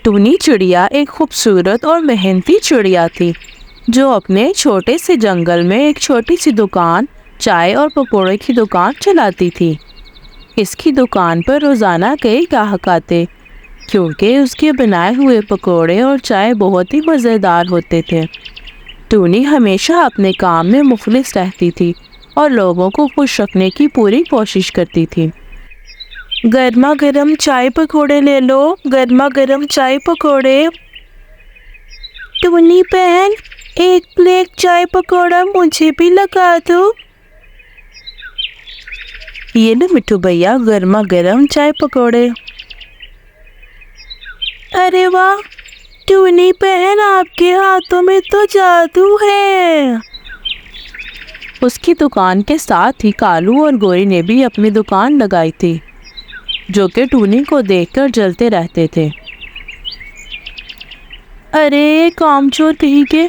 टूनी चिड़िया एक खूबसूरत और मेहनती चिड़िया थी जो अपने छोटे से जंगल में एक छोटी सी दुकान, चाय और पकौड़े की दुकान चलाती थी। इसकी दुकान पर रोज़ाना कई ग्राहक आते क्योंकि उसके बनाए हुए पकौड़े और चाय बहुत ही मज़ेदार होते थे। टूनी हमेशा अपने काम में मुखलिस रहती थी और लोगों को खुश रखने की पूरी कोशिश करती थी। गर्मा गर्म चाय पकौड़े ले लो, गर्मा गर्म चाय पकौड़े। टूनी बहन, एक प्लेट चाय पकौड़ा मुझे भी लगा दो। ये लो मिट्टू भैया, गर्मा गर्म चाय पकौड़े। अरे वाह टूनी बहन, आपके हाथों में तो जादू है। उसकी दुकान के साथ ही कालू और गोरी ने भी अपनी दुकान लगाई थी जो कि टूनी को देखकर जलते रहते थे। अरे कामचोर कहीं के,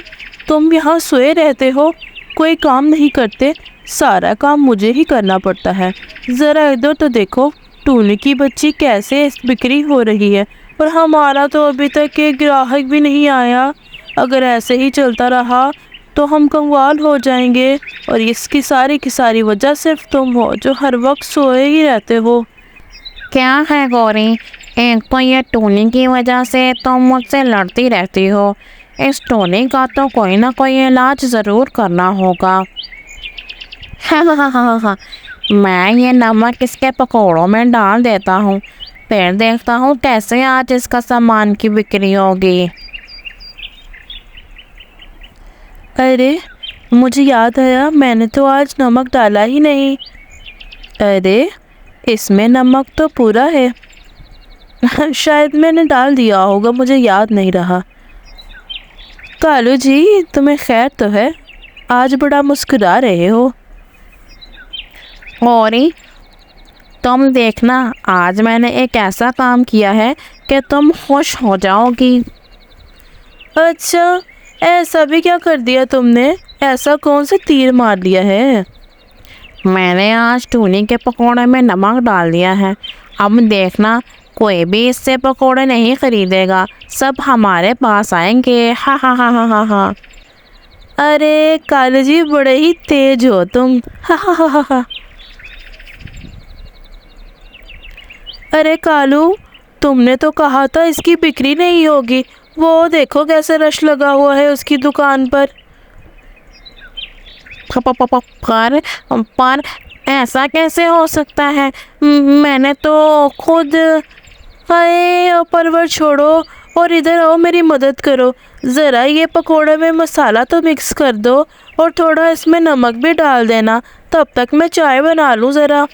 तुम यहाँ सोए रहते हो, कोई काम नहीं करते, सारा काम मुझे ही करना पड़ता है। ज़रा इधर तो देखो, टूनी की बच्ची कैसे बिक्री हो रही है और हमारा तो अभी तक एक ग्राहक भी नहीं आया। अगर ऐसे ही चलता रहा तो हम कंगाल हो जाएंगे और इसकी सारी की सारी वजह सिर्फ तुम हो जो हर वक्त सोए ही रहते हो। क्या है गौरी, एक तो ये टूनी की वजह से तुम मुझसे लड़ती रहती हो। इस टूनी का तो कोई ना कोई इलाज ज़रूर करना होगा। हाँ, मैं ये नमक इसके पकौड़ों में डाल देता हूँ, फिर देखता हूँ कैसे आज इसका सामान की बिक्री होगी। अरे मुझे याद आया, मैंने तो आज नमक डाला ही नहीं। अरे इसमें नमक तो पूरा है। शायद मैंने डाल दिया होगा, मुझे याद नहीं रहा। कालू जी, तुम्हें खैर तो है? आज बड़ा मुस्कुरा रहे हो। गौरी, तुम देखना, आज मैंने एक ऐसा काम किया है कि तुम खुश हो जाओगी। अच्छा, ऐसा भी क्या कर दिया तुमने? ऐसा कौन सा तीर मार दिया है? मैंने आज टूनी के पकौड़े में नमक डाल दिया है। अब देखना, कोई भी इससे पकौड़े नहीं खरीदेगा, सब हमारे पास आएंगे। हा हा हा हा हा हा। अरे कालू जी, बड़े ही तेज हो तुम। हा हा हा हा हा। अरे कालू, तुमने तो कहा था इसकी बिक्री नहीं होगी, वो देखो कैसे रश लगा हुआ है उसकी दुकान पर। पर ऐसा कैसे हो सकता है? मैंने तो खुद। हाय परवर, छोड़ो और इधर आओ, मेरी मदद करो। ज़रा ये पकोड़े में मसाला तो मिक्स कर दो और थोड़ा इसमें नमक भी डाल देना, तब तक मैं चाय बना लूँ ज़रा।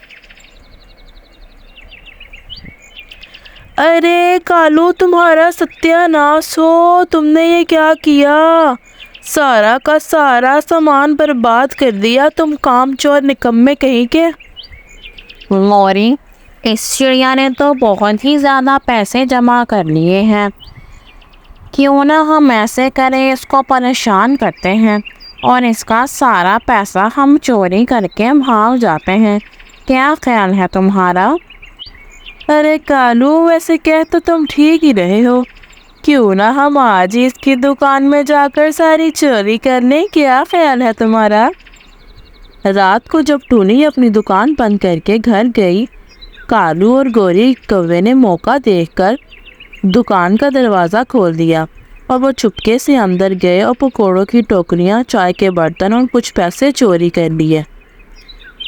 अरे कालू, तुम्हारा सत्यानाश हो, तुमने ये क्या किया? सारा का सारा सामान बर्बाद कर दिया, तुम कामचोर निकम्मे कहीं के। गौरी, इस चिड़िया ने तो बहुत ही ज़्यादा पैसे जमा कर लिए हैं। क्यों ना हम ऐसे करें, इसको परेशान करते हैं और इसका सारा पैसा हम चोरी करके भाग जाते हैं। क्या ख्याल है तुम्हारा? अरे कालू, वैसे कह तो तुम ठीक ही रहे हो। क्यों ना हम आज ही इसकी दुकान में जाकर सारी चोरी कर लें, क्या ख्याल है तुम्हारा? रात को जब टूनी अपनी दुकान बंद करके घर गई, कालू और गोरी कौवे ने मौका देखकर दुकान का दरवाज़ा खोल दिया और वो चुपके से अंदर गए और पकौड़ों की टोकरियाँ, चाय के बर्तन और कुछ पैसे चोरी कर लिए।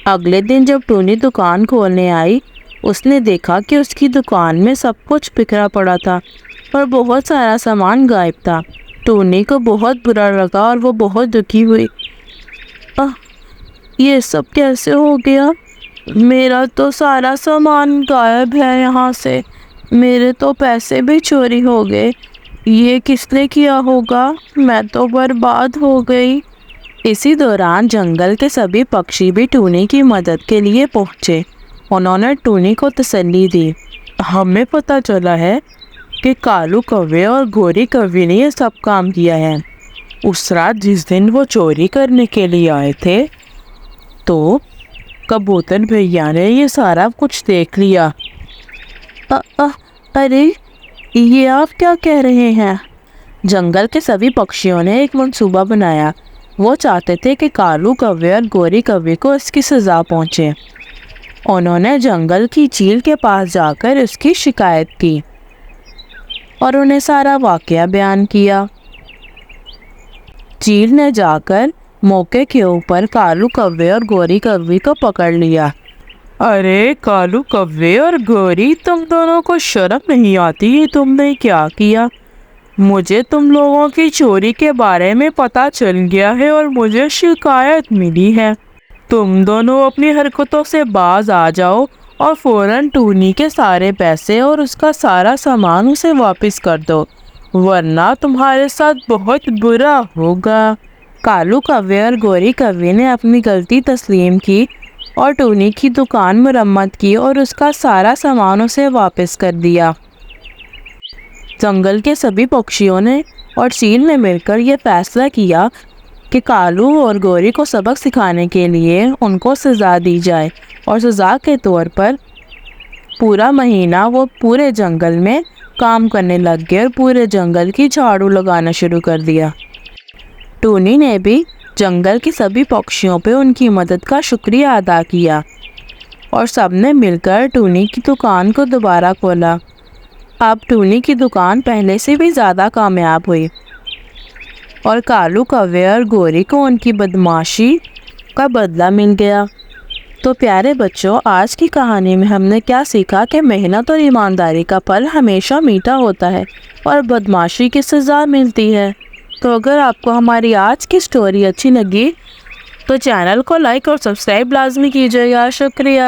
अगले दिन जब टूनी दुकान खोलने आई, उसने देखा कि उसकी दुकान में सब कुछ बिखरा पड़ा था और बहुत सारा सामान गायब था। टूनी को बहुत बुरा लगा और वो बहुत दुखी हुई। ये सब कैसे हो गया? मेरा तो सारा सामान गायब है यहाँ से, मेरे तो पैसे भी चोरी हो गए। ये किसने किया होगा? मैं तो बर्बाद हो गई। इसी दौरान जंगल के सभी पक्षी भी टूनी की मदद के लिए पहुँचे। उन्होंने टूनी को तसल्ली दी। हमें पता चला है कि कालू कौवे और गोरी कौवे ने ये सब काम किया है। उस रात जिस दिन वो चोरी करने के लिए आए थे, तो कबूतर भैया ने ये सारा कुछ देख लिया। अरे یہ آپ کیا کہہ رہے ہیں؟ جنگل کے سبھی پکشیوں نے ایک منصوبہ بنایا۔ وہ چاہتے تھے کہ کالو کوے اور گوری کوے کو اس کی سزا پہنچے۔ انہوں نے جنگل کی چیل کے پاس جا کر اس کی شکایت کی اور انہیں سارا واقعہ بیان کیا۔ چیل نے جا کر موقع کے اوپر کالو کوے اور گوری کوے کو پکڑ لیا۔ ارے کالو کوے اور گوری، تم دونوں کو شرم نہیں آتی؟ یہ تم نے کیا کیا؟ مجھے تم لوگوں کی چوری کے بارے میں پتہ چل گیا ہے اور مجھے شکایت ملی ہے۔ تم دونوں اپنی حرکتوں سے باز آ جاؤ اور فوراً ٹونی کے سارے پیسے اور اس کا سارا سامان اسے واپس کر دو، ورنہ تمہارے ساتھ بہت برا ہوگا۔ کالو کوے اور گوری کوے نے اپنی غلطی تسلیم کی اور ٹونی کی دکان مرمت کی اور اس کا سارا سامان اسے واپس کر دیا۔ جنگل کے سبھی پکشیوں نے اور چیل نے مل کر یہ فیصلہ کیا کہ کالو اور گوری کو سبق سکھانے کے لیے ان کو سزا دی جائے، اور سزا کے طور پر پورا مہینہ وہ پورے جنگل میں کام کرنے لگ گئے اور پورے جنگل کی جھاڑو لگانا شروع کر دیا۔ ٹونی نے بھی جنگل کی سبھی پکشیوں پہ ان کی مدد کا شکریہ ادا کیا اور سب نے مل کر ٹونی کی دکان کو دوبارہ کھولا۔ اب ٹونی کی دکان پہلے سے بھی زیادہ کامیاب ہوئی اور کالو کوے اور گوری کو ان کی بدمعاشی کا بدلہ مل گیا۔ تو پیارے بچوں، آج کی کہانی میں ہم نے کیا سیکھا کہ محنت اور ایمانداری کا پھل ہمیشہ میٹھا ہوتا ہے اور بدمعاشی کی سزا ملتی ہے۔ تو اگر آپ کو ہماری آج کی سٹوری اچھی لگی تو چینل کو لائک اور سبسکرائب لازمی کیجیے گا۔ شکریہ۔